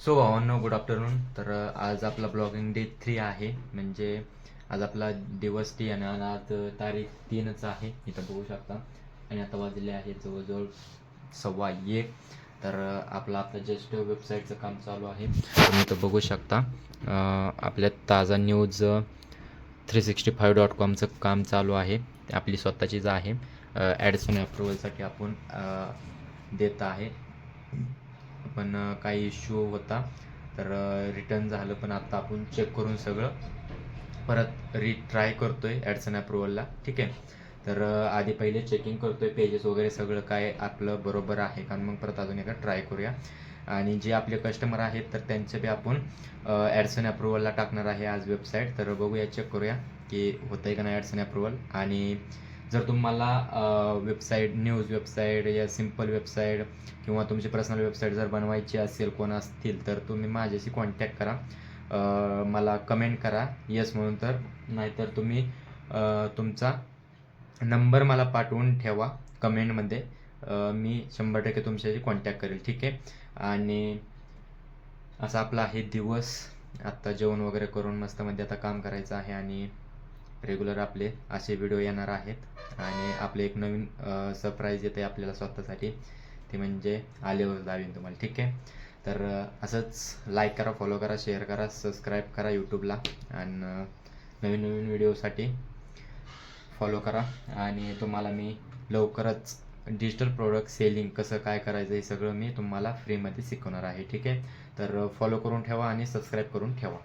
So भावांनो, good afternoon. तर आज आपला ब्लॉगिंग डे 3 आहे. म्हणजे आज आपला दिवस टी आणि आज तारीख 3च आहे, इथं बघू शकता. आणि आता वाजले आहे जवळजवळ 1:15. तर आपलं जस्ट वेबसाईटचं काम चालू आहे, तुम्ही इथं बघू शकता. आपल्या ताजा न्यूज 365.comचं काम चालू आहे. आपली स्वतःचीच आहे. ॲड्स आणि अप्रुव्हलसाठी आपण देत आहे. पण काही इश्यू होता, तर रिटर्न झालं. पण आता आपण चेक करून सगळं परत रिट्राय करतो आहे ॲड्सन अप्रुव्हलला. ठीक आहे. तर आधी पहिले चेकिंग करतो आहे पेजेस वगैरे सगळं काय आपलं बरोबर आहे का, मग परत अजून एकदा ट्राय करूया. आणि जे आपले कस्टमर आहेत तर त्यांचे बी आपण ॲड्सन अप्रुव्हलला टाकणार आहे आज वेबसाईट. तर बघूया, चेक करूया की होतं आहे का नाही ॲड्सन अप्रुव्हल. आणि जर तुम्हाला वेबसाईट, न्यूज वेबसाईट या सिम्पल वेबसाईट किंवा तुमची पर्सनल वेबसाईट जर बनवायची असेल, कोण असतील, तर तुम्ही माझ्याशी कॉन्टॅक्ट करा. मला कमेंट करा येस म्हणून. तर नाहीतर तुम्ही तुमचा नंबर मला पाठवून ठेवा कमेंटमध्ये. मी 100% तुमच्याशी कॉन्टॅक्ट करेल. ठीक आहे. आणि असा आपला आहे दिवस. आत्ता जेवण वगैरे करून मस्तमध्ये आता काम करायचं आहे. आणि रेग्युलर आपले असे व्हिडिओ येणार आहेत. आणि आपले एक नवीन सरप्राईज येते आपल्याला स्वतःसाठी, ते म्हणजे आल्यावर दाखवीन तुम्हाला. ठीक आहे. तर असंच लाईक करा, फॉलो करा, शेअर करा, सबस्क्राईब करा यूट्यूबला. आणि नवीन नवीन व्हिडिओसाठी फॉलो करा. आणि तुम्हाला मी लवकरच डिजिटल प्रोडक्ट सेलिंग कसं काय करायचं हे सगळं मी तुम्हाला फ्रीमध्ये शिकवणार आहे. ठीक आहे. तर फॉलो करून ठेवा आणि सबस्क्राईब करून ठेवा.